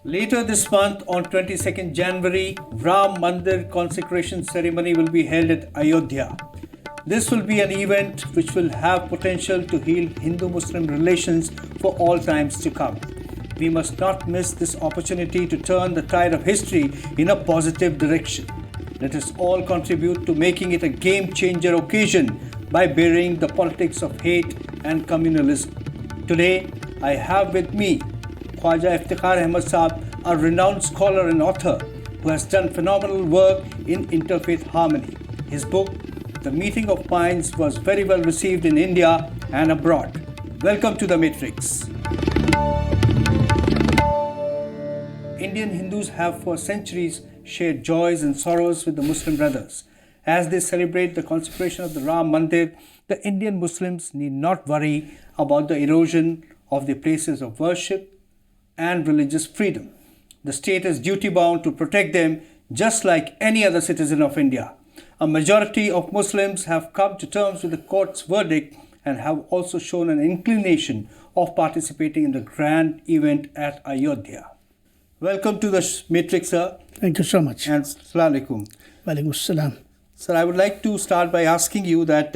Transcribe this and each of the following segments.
Later this month, on 22nd January, Ram Mandir consecration ceremony will be held at Ayodhya. This will be an event which will have potential to heal Hindu-Muslim relations for all times to come. We must not miss this opportunity to turn the tide of history in a positive direction. Let us all contribute to making it a game-changer occasion by burying the politics of hate and communalism. Today, I have with me Khwaja Iftekhar Ahmed Saab, a renowned scholar and author who has done phenomenal work in interfaith harmony. His book, The Meeting of Minds, was very well received in India and abroad. Welcome to The Matrix. Indian Hindus have for centuries shared joys and sorrows with the Muslim brothers. As they celebrate the consecration of the Ram Mandir, the Indian Muslims need not worry about the erosion of their places of worship and religious freedom. The state is duty-bound to protect them just like any other citizen of India. A majority of Muslims have come to terms with the court's verdict and have also shown an inclination of participating in the grand event at Ayodhya. Welcome to the Matrix, sir. Thank you so much. And Assalamu alaikum. Walaikum salam. Sir, I would like to start by asking you that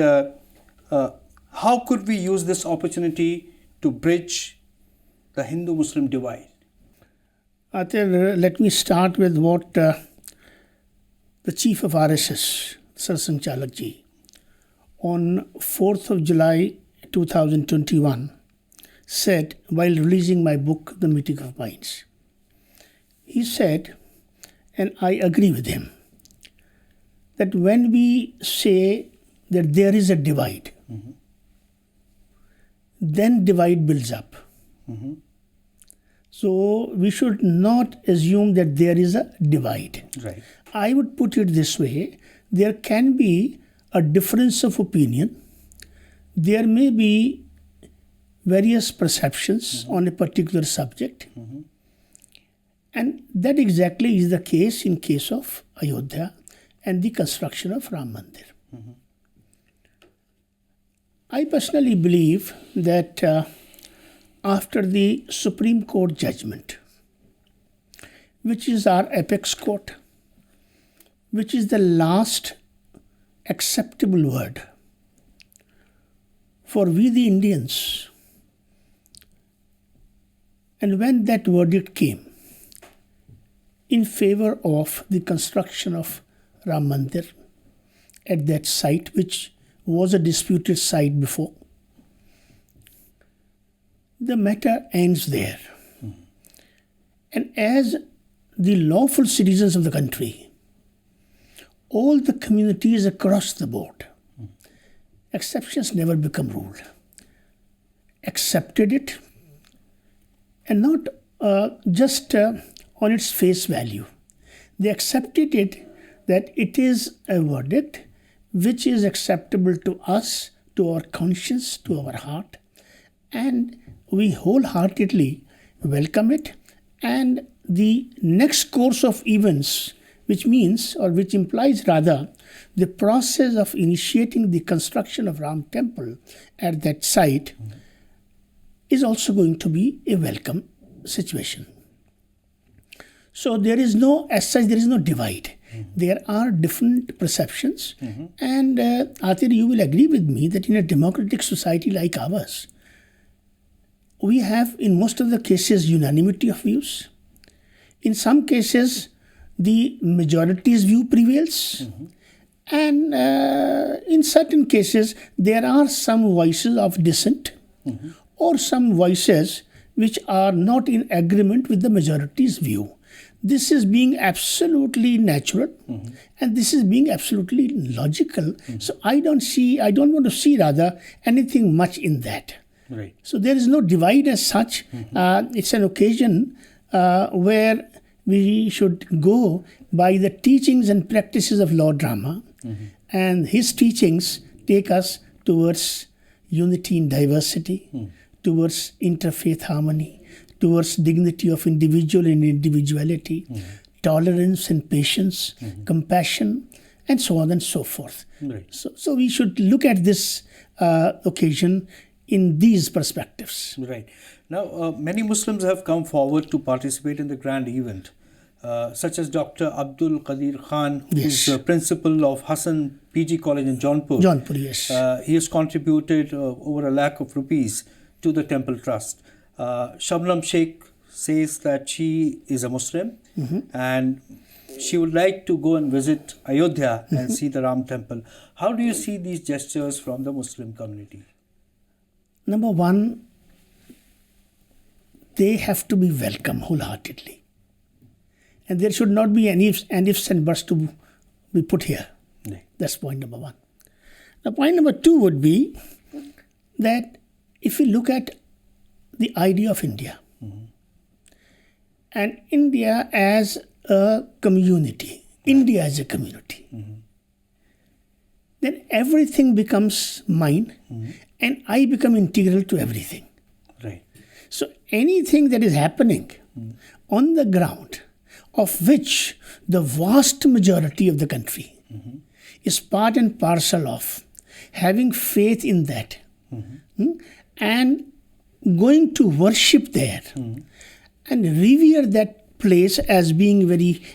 how could we use this opportunity to bridge the Hindu-Muslim divide? Let me start with what the chief of RSS, Sarsang Chalakji, on 4th of July 2021 said while releasing my book, The Meeting of Minds. He said, and I agree with him, that when we say that there is a divide, then divide builds up. So we should not assume that there is a divide. Right. I would put it this way, there can be a difference of opinion. There may be various perceptions on a particular subject. And that exactly is the case in case of Ayodhya and the construction of Ram Mandir. I personally believe that after the Supreme Court judgment, which is our apex court, which is the last acceptable word for we the Indians, and when that verdict came in favor of the construction of Ram Mandir at that site, which was a disputed site before, the matter ends there. And as the lawful citizens of the country, all the communities across the board, exceptions never become rule, accepted it, and not just on its face value. They accepted it that it is a verdict which is acceptable to us, to our conscience, to our heart, and we wholeheartedly welcome it. And the next course of events, which means, or which implies rather, the process of initiating the construction of Ram Temple at that site is also going to be a welcome situation. So there is no, as such, there is no divide. There are different perceptions. And Atir, you will agree with me that in a democratic society like ours, we have in most of the cases unanimity of views. In some cases, the majority's view prevails. And in certain cases, there are some voices of dissent or some voices which are not in agreement with the majority's view. This is being absolutely natural and this is being absolutely logical. So I don't want to see rather anything much in that. Right. So there is no divide as such. It's an occasion where we should go by the teachings and practices of Lord Rama, and his teachings take us towards unity in diversity, towards interfaith harmony, towards dignity of individual and individuality, tolerance and patience, compassion, and so on and so forth. Right. So we should look at this occasion in these perspectives. Right. Now, many Muslims have come forward to participate in the grand event, such as Dr. Abdul Qadir Khan, who is Yes. Principal of Hassan PG College in Jaunpur. Jaunpur, yes. He has contributed over ₹1,00,000 to the temple trust. Shabnam Sheikh says that she is a Muslim and she would like to go and visit Ayodhya and see the Ram temple. How do you see these gestures from the Muslim community? Number one, they have to be welcome wholeheartedly. And there should not be any ifs and buts to be put here. Right. That's point number one. Now, point number two would be that if we look at the idea of India, and India as a community, India as a community, then everything becomes mine and I become integral to everything. Right. So anything that is happening on the ground, of which the vast majority of the country is part and parcel of having faith in that and going to worship there and revere that place as being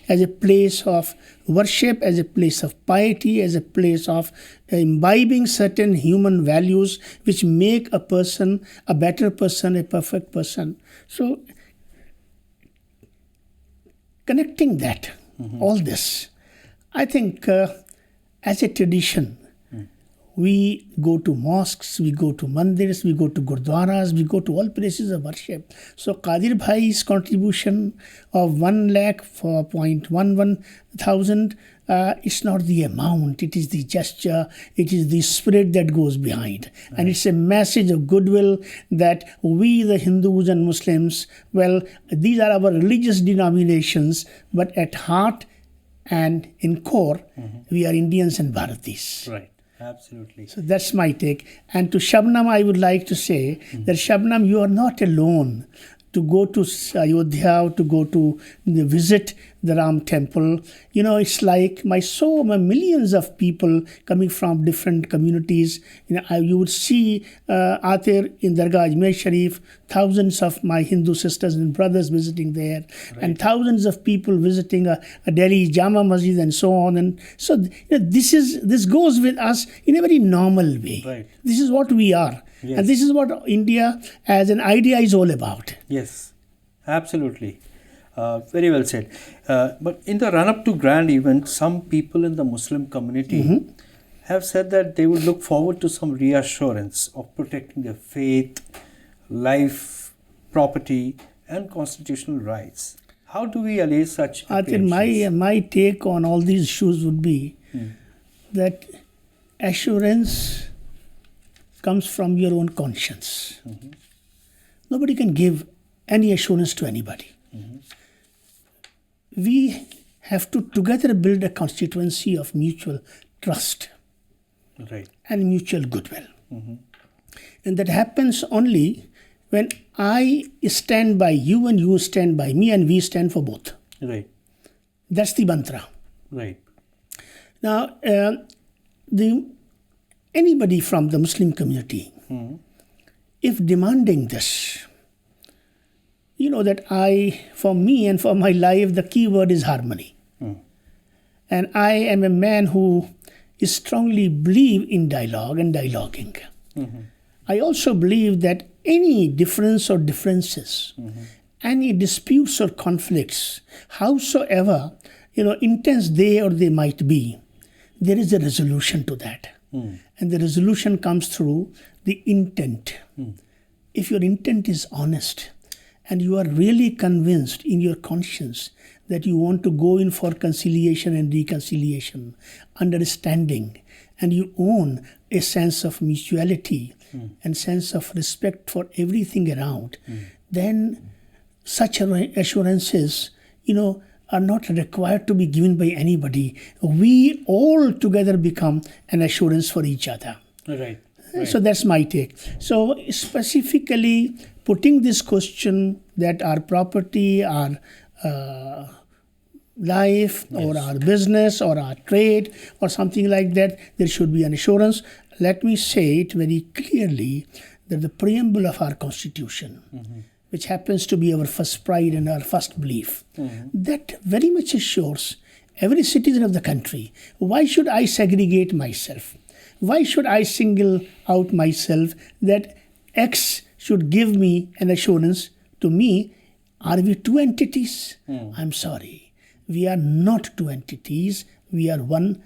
as a place of worship, as a place of piety, as a place of imbibing certain human values which make a person a better person, a perfect person. So connecting that, all this, I think as a tradition, we go to mosques, we go to mandirs, we go to gurdwaras, we go to all places of worship. So Qadir Bhai's contribution of 1,00,000 thousand, it's not the amount, it is the gesture, it is the spirit that goes behind. Right. And it's a message of goodwill that we, the Hindus and Muslims, well, these are our religious denominations, but at heart and in core, we are Indians and Bharatis. Right. Absolutely. So that's my take. And to Shabnam, I would like to say that Shabnam, you are not alone to go to Ayodhya, to go to visit the Ram temple. You know, it's like my millions of people coming from different communities. You would see Atir in Dargah Ajmer Sharif, thousands of my Hindu sisters and brothers visiting there, right. And thousands of people visiting a Delhi Jama Masjid and so on. And so this goes with us in a very normal way. Right. This is what we are. Yes. And this is what India as an idea is all about. Yes, absolutely. Very well said. But in the run-up to grand event, some people in the Muslim community have said that they would look forward to some reassurance of protecting their faith, life, property, and constitutional rights. How do we allay such apprehensions? I think my take on all these issues would be that assurance comes from your own conscience. Nobody can give any assurance to anybody. We have to together build a constituency of mutual trust, right, and mutual goodwill. And that happens only when I stand by you and you stand by me and we stand for both. Right. That's the mantra. Right. Now, anybody from the Muslim community, if demanding this, you know that for me and for my life, the key word is harmony. And I am a man who strongly believe in dialogue and dialoguing. I also believe that any difference or differences, any disputes or conflicts, howsoever intense they might be, there is a resolution to that. And the resolution comes through the intent. If your intent is honest and you are really convinced in your conscience that you want to go in for conciliation and reconciliation, understanding, and you own a sense of mutuality and sense of respect for everything around, then such assurances, are not required to be given by anybody. We all together become an assurance for each other. Right. So that's my take. So specifically putting this question that our property, our life, or our business, or our trade, or something like that, there should be an assurance. Let me say it very clearly that the preamble of our constitution, which happens to be our first pride and our first belief, that very much assures every citizen of the country, why should I segregate myself? Why should I single out myself that X should give me an assurance to me? Are we two entities? I'm sorry. We are not two entities. We are one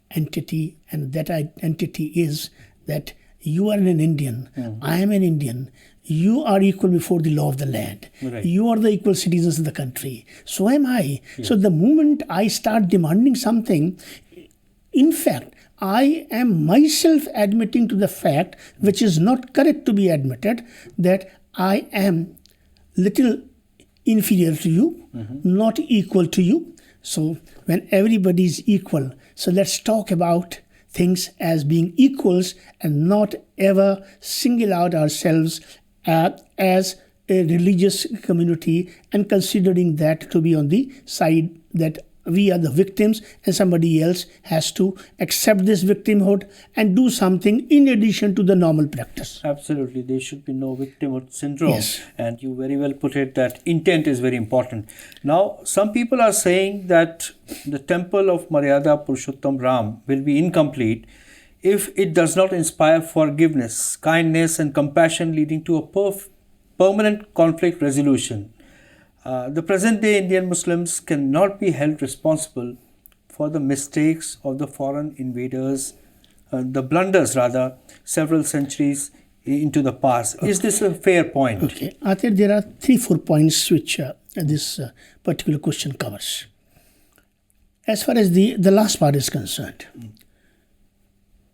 entity, and that entity is that you are an Indian, I am an Indian, you are equal before the law of the land. Right. You are the equal citizens of the country. So am I. Yes. So the moment I start demanding something, in fact, I am myself admitting to the fact, which is not correct to be admitted, that I am little inferior to you, not equal to you. So when everybody is equal, so let's talk about things as being equals and not ever single out ourselves as a religious community and considering that to be on the side that we are the victims and somebody else has to accept this victimhood and do something in addition to the normal practice. Absolutely. There should be no victimhood syndrome. Yes. And you very well put it that intent is very important. Now, some people are saying that the temple of Maryada Purushottam Ram will be incomplete if it does not inspire forgiveness, kindness and compassion leading to a permanent conflict resolution. The present-day Indian Muslims cannot be held responsible for the mistakes of the foreign invaders, the blunders rather, several centuries into the past. Okay. Is this a fair point? Okay. I think there are 3-4 points which this particular question covers. As far as the last part is concerned,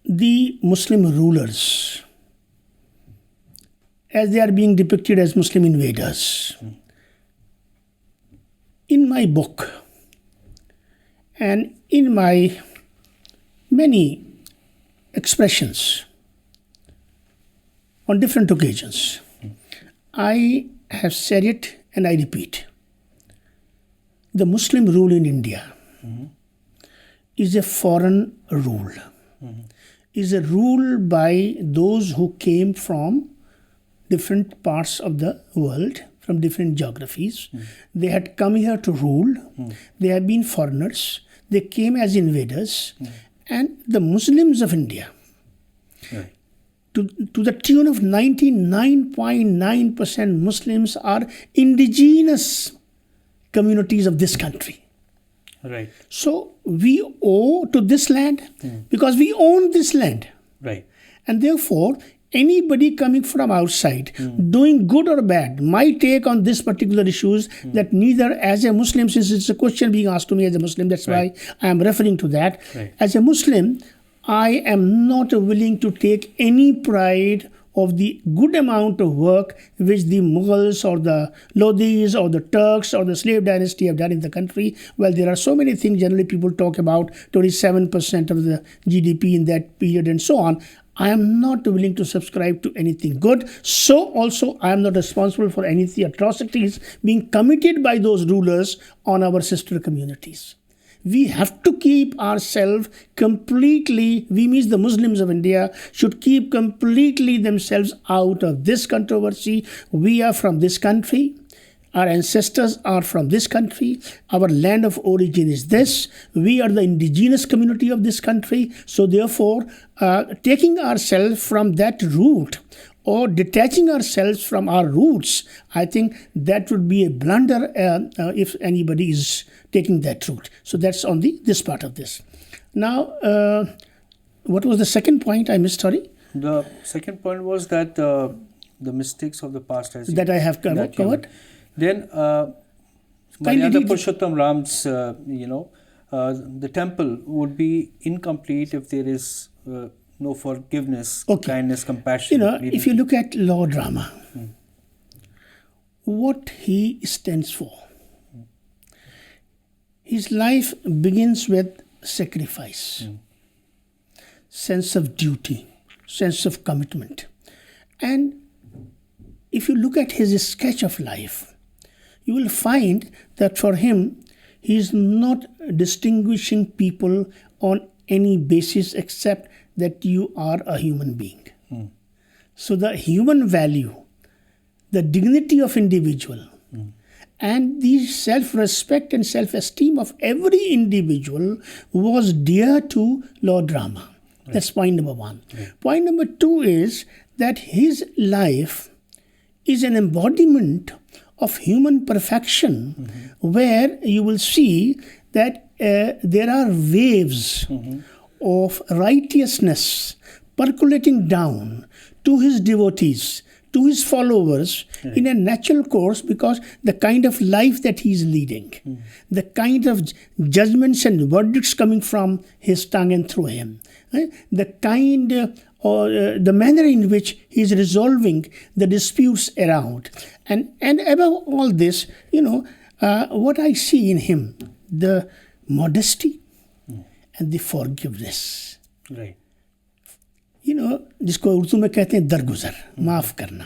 the Muslim rulers, as they are being depicted as Muslim invaders, in my book and in my many expressions on different occasions, I have said it and I repeat. The Muslim rule in India is a foreign rule, is a rule by those who came from different parts of the world, from different geographies. They had come here to rule. They have been foreigners. They came as invaders. And the Muslims of India, to the tune of 99.9% Muslims are indigenous communities of this country. Right. So we owe to this land because we own this land. Right. And therefore, anybody coming from outside, doing good or bad, my take on this particular issues that neither as a Muslim, since it's a question being asked to me as a Muslim, that's why I am referring to that. Right. As a Muslim, I am not willing to take any pride of the good amount of work which the Mughals or the Lodhis or the Turks or the slave dynasty have done in the country. Well, there are so many things generally people talk about, 27% of the GDP in that period and so on. I am not willing to subscribe to anything good. So also I am not responsible for any of the atrocities being committed by those rulers on our sister communities. We have to keep ourselves completely, we means the Muslims of India, should keep completely themselves out of this controversy. We are from this country. Our ancestors are from this country. Our land of origin is this. We are the indigenous community of this country. So therefore, taking ourselves from that root or detaching ourselves from our roots, I think that would be a blunder if anybody is taking that route. So that's on this part of this. Now, what was the second point I missed? Sorry. The second point was that the mistakes of the past that I have covered. Then, Maryada Purushottam Ram's, the temple would be incomplete if there is no forgiveness, kindness, compassion. If you look at Lord Rama, what he stands for, his life begins with sacrifice, sense of duty, sense of commitment. And if you look at his sketch of life, you will find that for him, he is not distinguishing people on any basis except that you are a human being. So the human value, the dignity of individual, and the self-respect and self-esteem of every individual was dear to Lord Rama. Right. That's point number one. Right. Point number two is that his life is an embodiment of human perfection, where you will see that there are waves of righteousness percolating down to his devotees, to his followers, in a natural course, because the kind of life that he is leading, the kind of judgments and verdicts coming from his tongue and through him, the kind or the manner in which he is resolving the disputes around. And above all this, what I see in him, the modesty and the forgiveness. Right. जिसको उर्दू में कहते हैं दरगुजर, माफ़ करना.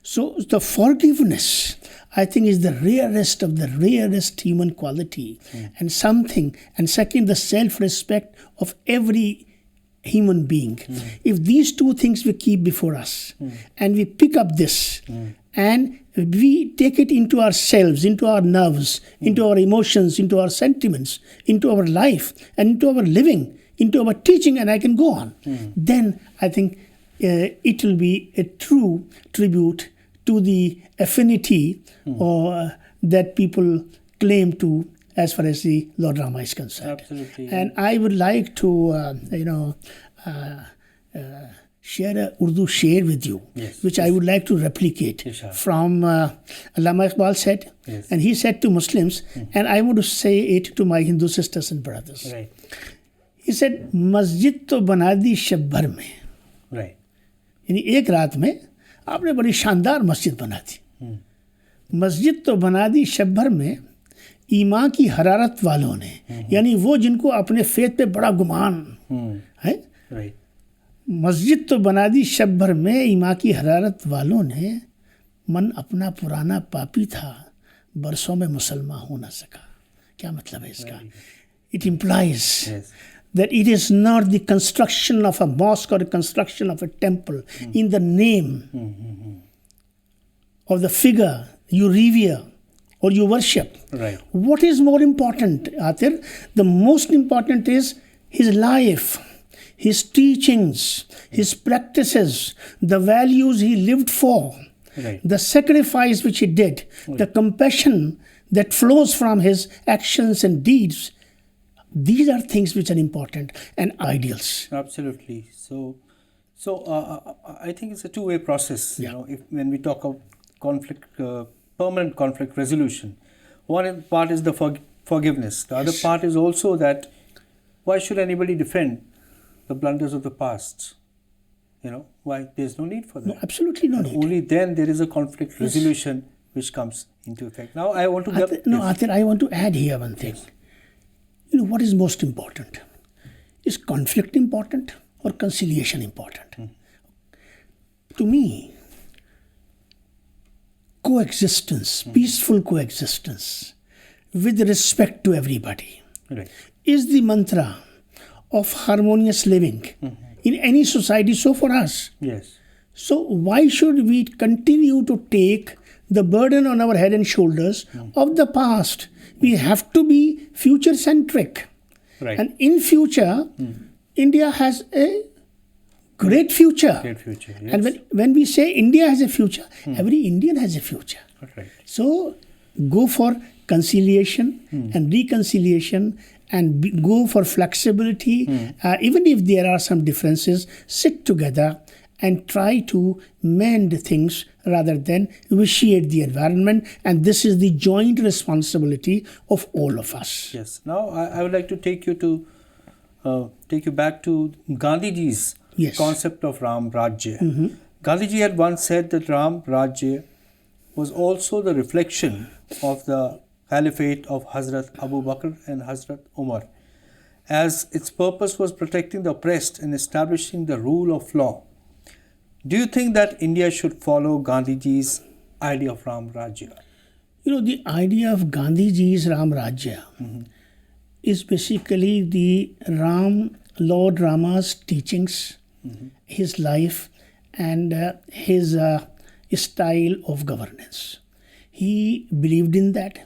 So the forgiveness, I think, is the rarest of the rarest human quality, and something. And second, the self-respect of every human being. If these two things we keep before us, and we pick up this, and we take it into ourselves, into our nerves, into our emotions, into our sentiments, into our life, and into our living, into our teaching, and I can go on, then I think it will be a true tribute to the affinity that people claim to as far as the Lord Rama is concerned. Absolutely. And I would like to, share a Urdu sher with you, which I would like to replicate from Allama Iqbal said, and he said to Muslims, and I want to say it to my Hindu sisters and brothers. Right. He said, मस्जिद तो बना दी शब भर में. Right. यानी एक रात में आपने बड़ी शानदार मस्जिद बना दी. मस्जिद तो बना दी शब भर में ईमान की हरारत वालों ने, यानी वो जिनको अपने फेथ पे बड़ा गुमान है. Right. मस्जिद तो बना दी शब भर में ईमान की हरारत वालों ने, मन अपना पुराना पापी था, बरसों में मुसलमान हो ना सका. क्या मतलब है इसका? It implies that it is not the construction of a mosque or the construction of a temple in the name of the figure you revere or you worship. Right. What is more important, Atir? The most important is his life, his teachings, his practices, the values he lived for, the sacrifice which he did, the compassion that flows from his actions and deeds. These are things which are important and ideals. Absolutely. So I think it's a two-way process. When we talk of conflict, permanent conflict resolution, one part is the forgiveness. The other part is also that why should anybody defend the blunders of the past? Why? There's no need for that. No, absolutely no need. Only then there is a conflict resolution which comes into effect. Now I want to Atir, I want to add here one thing. What is most important? Is conflict important or conciliation important? To me, coexistence, peaceful coexistence with respect to everybody is the mantra of harmonious living in any society, so for us. Yes. So why should we continue to take the burden on our head and shoulders of the past? We have to be future-centric. Right. And in future, India has a great future. Great future, yes. And when we say India has a future, every Indian has a future. Right. So go for conciliation and reconciliation, and go for flexibility. Even if there are some differences, sit together and try to mend things rather than vitiate the environment. And this is the joint responsibility of all of us. Yes. Now I would like to take you back to Gandhiji's concept of Ram Rajya. Gandhiji had once said that Ram Rajya was also the reflection of the caliphate of Hazrat Abu Bakr and Hazrat Umar, as its purpose was protecting the oppressed and establishing the rule of law. Do you think that India should follow Gandhiji's idea of Ram Rajya? The idea of Gandhiji's Ram Rajya is basically the Lord Rama's teachings, his life, and his style of governance. He believed in that,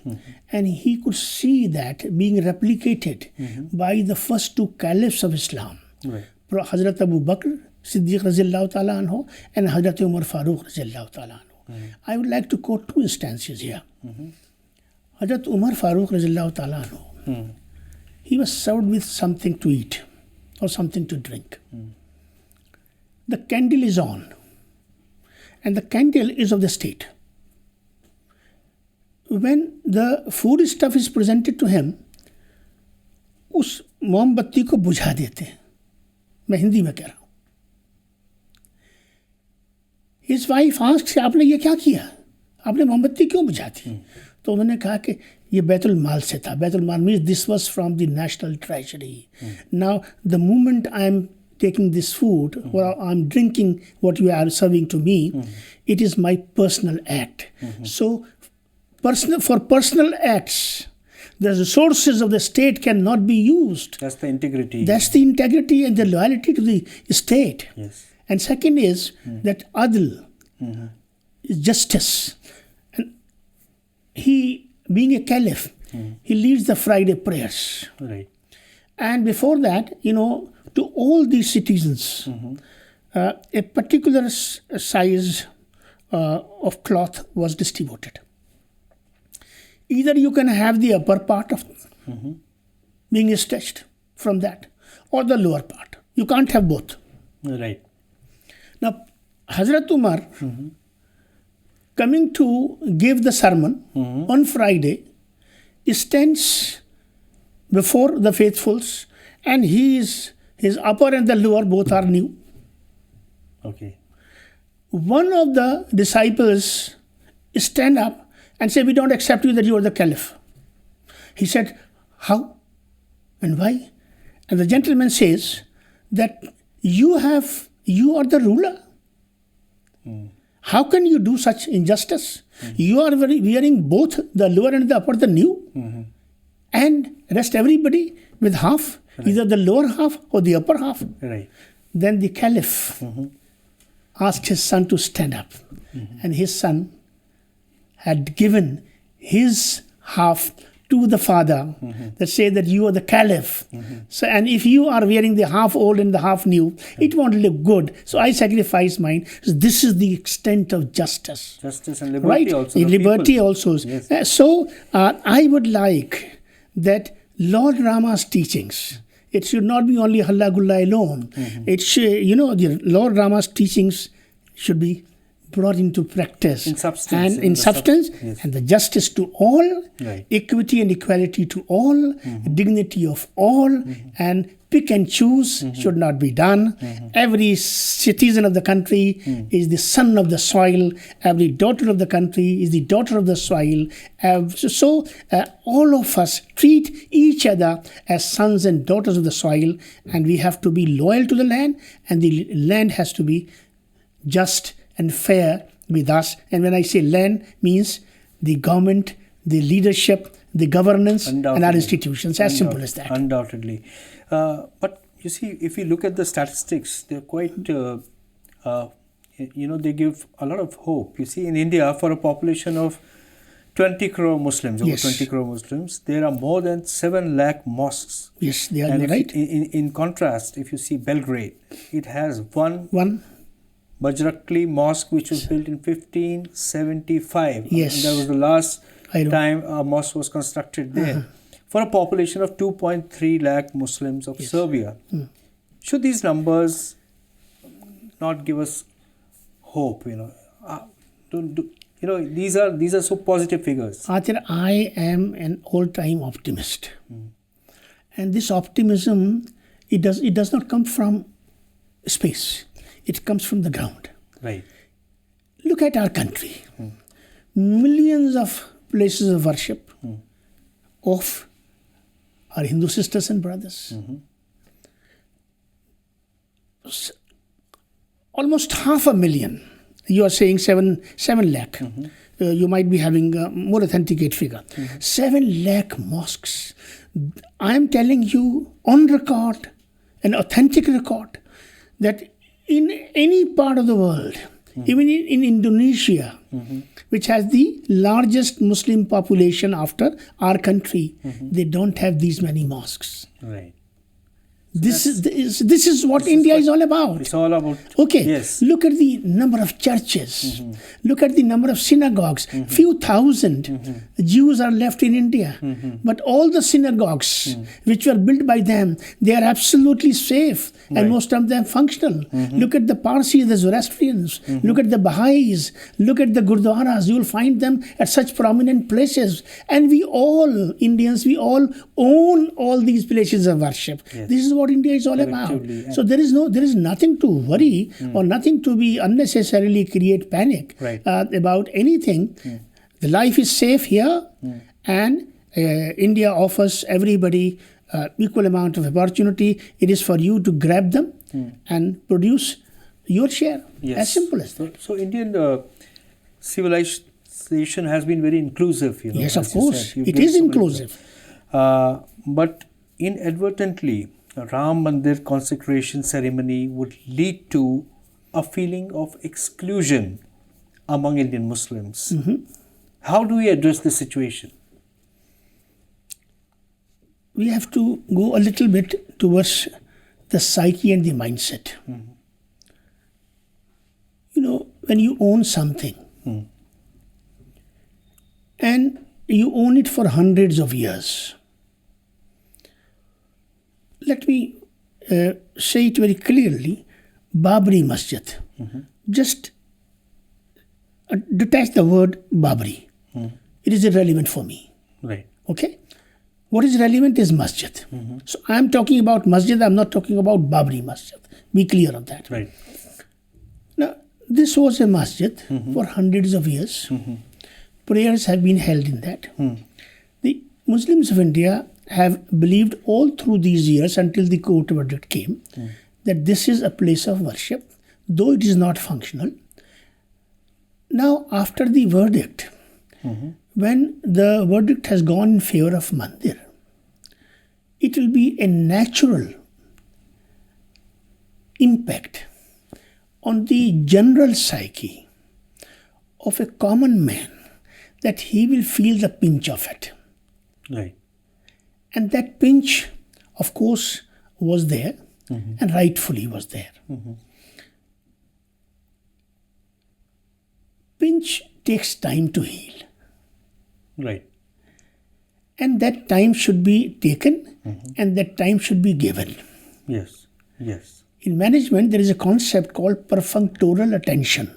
and he could see that being replicated by the first two caliphs of Islam, Right. Hazrat Abu Bakr Siddiq Razillahu Ta'ala anhu and Hazrat Umar Farooq Razillahu Ta'ala anhu. I would like to quote two instances here. Hazrat Umar Farooq Razillahu Ta'ala anhu, he was served with something to eat or something to drink. The candle is on, and the candle is of the state. When the food stuff is presented to him, उस मोमबत्ती को बुझा देते हैं. मैं हिंदी में कह रहा हूँ. His wife asked, आपने ये क्या किया? आपने मोमबत्ती क्यों बुझा दी? तो उन्होंने कहा कि ये बैतुल माल से था. बैतुल माल means this was from the national treasury. Now the moment I am taking this food or I'm drinking what you are serving to me, it is my personal act. So for personal acts, the resources of the state cannot be used. That's the integrity. That's the integrity and the loyalty to the state. Yes. And second is that adl is justice. And he, being a caliph, he leads the Friday prayers. Right. And before that, to all these citizens, a particular size of cloth was distributed. Either you can have the upper part of being stretched from that, or the lower part. You can't have both. Right. Now, Hazrat Umar, coming to give the sermon on Friday, stands before the faithfuls, and his upper and the lower both are new. Okay. One of the disciples stand up and say, we don't accept you that you are the caliph. He said, how and why? And the gentleman says that you are the ruler. How can you do such injustice? You are wearing both the lower and the upper, the new, and rest everybody with half, either the lower half or the upper half. Right. Then the caliph asked his son to stand up, and his son had given his half to the father that say that you are the caliph. So, and if you are wearing the half old and the half new, it won't look good. So I sacrifice mine. So this is the extent of justice. Justice and liberty also. Liberty also. Yes. So I would like that Lord Rama's teachings, it should not be only Halla Gulla alone. It should, the Lord Rama's teachings should be brought into practice. In substance. And in substance, yes. And the justice to all, Right. equity and equality to all, dignity of all, and pick and choose should not be done. Every citizen of the country is the son of the soil. Every daughter of the country is the daughter of the soil. So all of us treat each other as sons and daughters of the soil, and we have to be loyal to the land, and the land has to be just and fair with us. And when I say land, means the government, the leadership, the governance, and our institutions. As simple as that. Undoubtedly. But you see, if you look at the statistics, they're quite, they give a lot of hope. You see, in India, for a population of 20 crore Muslims, over 20 crore Muslims, there are more than 7 lakh mosques. Yes, they are and right. In contrast, if you see Belgrade, it has one Bajrakli mosque which was built in 1575. Yes. And that was the last time a mosque was constructed there. For a population of 2.3 lakh Muslims of Serbia. Should these numbers not give us hope? These are so positive figures. Atir, I am an all-time optimist. And this optimism, it does not come from space. It comes from the ground. Right. Look at our country. Millions of places of worship of our Hindu sisters and brothers. Almost 500,000. You are saying 7 lakh. You might be having a more authenticate figure. 7 lakh mosques. I am telling you on record, an authentic record, that in any part of the world, even in Indonesia, which has the largest Muslim population after our country, they don't have these many mosques. Right. This is what India is all about. It's all about. Okay, Yes. look at the number of churches. Look at the number of synagogues. Few thousand Jews are left in India. But all the synagogues which were built by them, they are absolutely safe and Right. most of them functional. Look at the Parsis, the Zoroastrians. Look at the Baha'is. Look at the Gurdwaras. You will find them at such prominent places. And we all, Indians, we all own all these places of worship. Yes. This is what India is all about. Collectively, So there is nothing to worry or nothing to be unnecessarily create panic Right. about anything. The life is safe here, and India offers everybody equal amount of opportunity. It is for you to grab them and produce your share. Yes. As simple as that. So Indian civilization has been very inclusive. Yes, of as you course. said. You've It given is so many inclusive. But inadvertently, Ram Mandir consecration ceremony would lead to a feeling of exclusion among Indian Muslims. How do we address this situation? We have to go a little bit towards the psyche and the mindset. You know, when you own something and you own it for hundreds of years, let me say it very clearly. Babri Masjid. Just detach the word Babri. It is irrelevant for me. Right. Okay? What is relevant is masjid. So I am talking about masjid, I am not talking about Babri Masjid. Be clear on that. Right. Now, this was a masjid for hundreds of years. Prayers have been held in that. The Muslims of India have believed all through these years until the court verdict came that this is a place of worship, though it is not functional. Now, after the verdict, when the verdict has gone in favor of Mandir, it will be a natural impact on the general psyche of a common man that he will feel the pinch of it. Right. And that pinch, of course, was there and rightfully was there. Pinch takes time to heal. Right. And that time should be taken and that time should be given. Yes. Yes. In management, there is a concept called perfunctoral attention.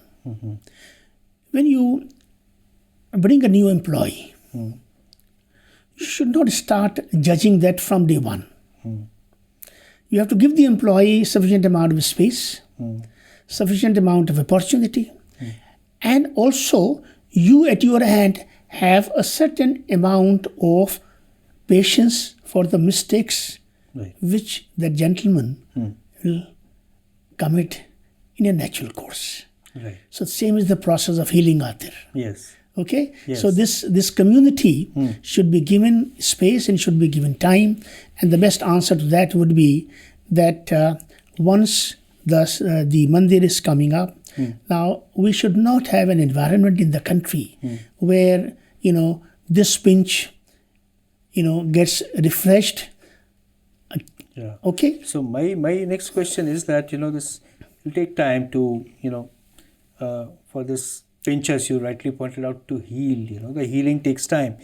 When you bring a new employee, you should not start judging that from day one. You have to give the employee sufficient amount of space, sufficient amount of opportunity, and also you at your hand have a certain amount of patience for the mistakes Right. which the gentleman will commit in a natural course. Right. So same is the process of healing Atir. Yes. Okay? Yes. So this community should be given space and should be given time. And the best answer to that would be that once the mandir is coming up, now we should not have an environment in the country where, this pinch, gets refreshed. Yeah. Okay? So my next question is that this will take time to for this pinch, as you rightly pointed out, to heal. The healing takes time.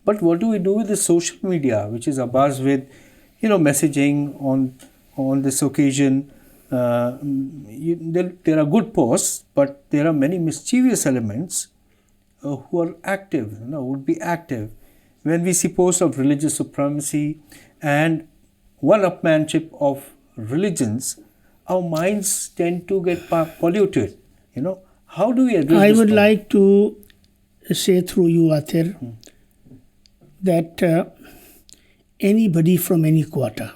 But what do we do with the social media, which is abuzz with messaging on this occasion? There are good posts, but there are many mischievous elements who are active, would be active. When we see posts of religious supremacy and one-upmanship of religions, our minds tend to get polluted. How do we address I this would problem? like to say through you, Atir, that anybody from any quarter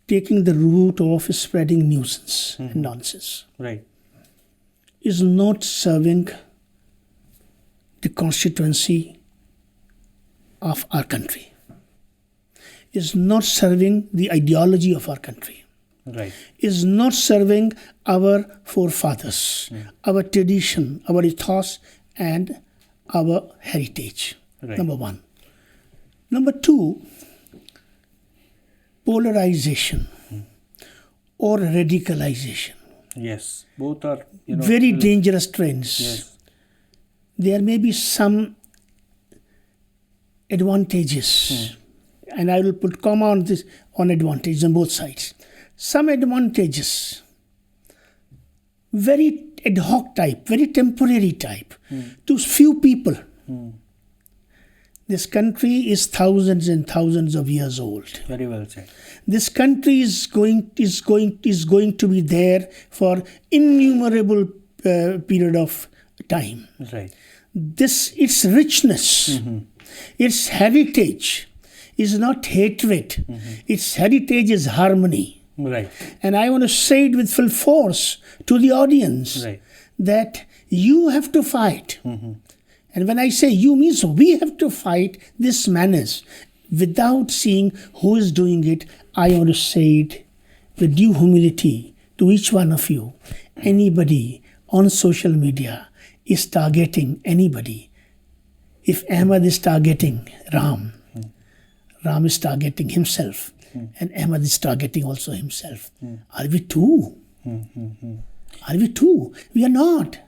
taking the route of spreading nuisance and nonsense Right. is not serving the constituency of our country, is not serving the ideology of our country. Right. is not serving our forefathers, our tradition, our ethos, and our heritage. Right. Number one. Number two, polarization or radicalization. Yes. Both are, Very dangerous trends. Yes. There may be some advantages, and I will put comma on this, on advantage on both sides. Some advantages, very ad hoc type, very temporary type, to few people. This country is thousands and thousands of years old. Very well said. This country is going to be there for innumerable period of time. Right. Its richness, its heritage is not hatred. Its heritage is harmony. Right. And I want to say it with full force to the audience Right. that you have to fight. And when I say you, means we have to fight this menace without seeing who is doing it. I want to say it with due humility to each one of you. Anybody on social media is targeting anybody. If Ahmed is targeting Ram, Ram is targeting himself, and Ahmed is targeting also himself. Are we two? Are we two? We are not.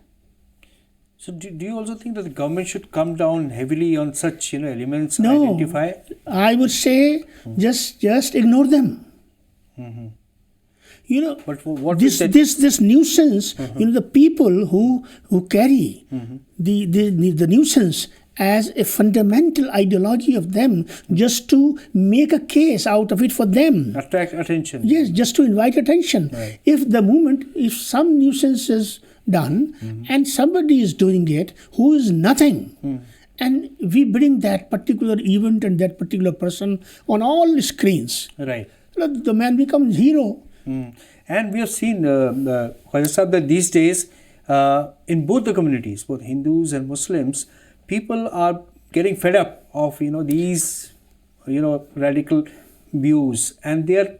So do you also think that the government should come down heavily on such elements? No. Identify? I would say just ignore them. But what This nuisance, the people who carry the nuisance as a fundamental ideology of them, just to make a case out of it for them. attract attention. Yes, just to invite attention. Right. If some nuisance is done and somebody is doing it who is nothing, and we bring that particular event and that particular person on all screens, Right. the man becomes hero. And we have seen, Khwaja Sahib, that these days in both the communities, both Hindus and Muslims, people are getting fed up of these radical views, and they are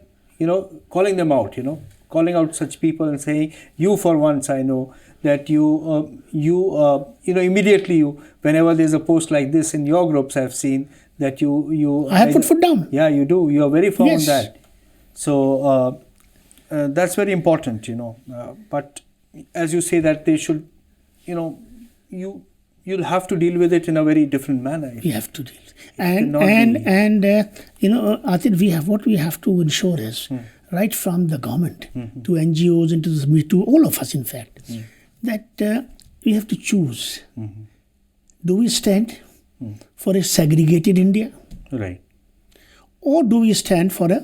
calling them out, calling out such people and saying, you for once, I know that you immediately whenever there's a post like this in your groups, I've seen that you I have put foot down. Yeah, you do. You are very firm Yes. on that. So that's very important, but as you say that they should, you'll have to deal with it in a very different manner. We have to deal. cannot I think what we have to ensure is, right from the government to NGOs and to all of us, in fact, that we have to choose. Do we stand for a segregated India? Right. Or do we stand for a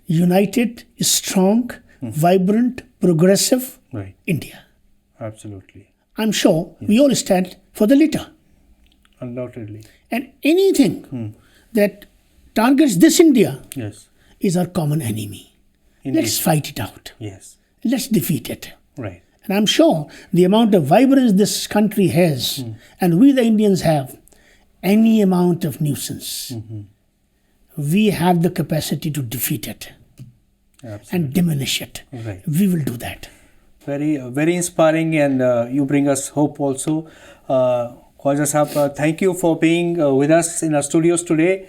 united, strong, vibrant, progressive Right. India? Absolutely. I'm sure we all stand for the latter. Undoubtedly. And anything that targets this India Yes. is our common enemy. Indeed. Let's fight it out. Yes. Let's defeat it. Right. And I'm sure the amount of vibrance this country has, and we the Indians have, any amount of nuisance, we have the capacity to defeat it Absolutely. and diminish it. Right. We will do that. Very inspiring, and you bring us hope also. Khwaja Sahib, thank you for being with us in our studios today.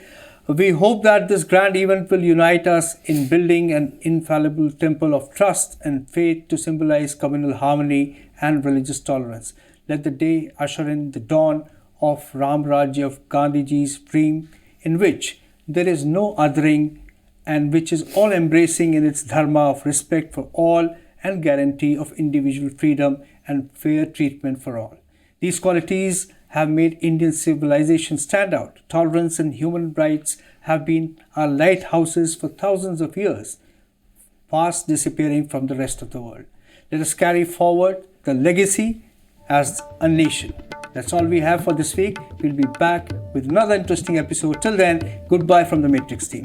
We hope that this grand event will unite us in building an infallible temple of trust and faith to symbolize communal harmony and religious tolerance. Let the day usher in the dawn of Ram Rajya, of Gandhiji's dream, in which there is no othering and which is all embracing in its dharma of respect for all and guarantee of individual freedom and fair treatment for all. These qualities have made Indian civilization stand out. Tolerance and human rights have been our lighthouses for thousands of years, fast disappearing from the rest of the world. Let us carry forward the legacy as a nation. That's all we have for this week. We'll be back with another interesting episode. Till then, goodbye from the Matrix team.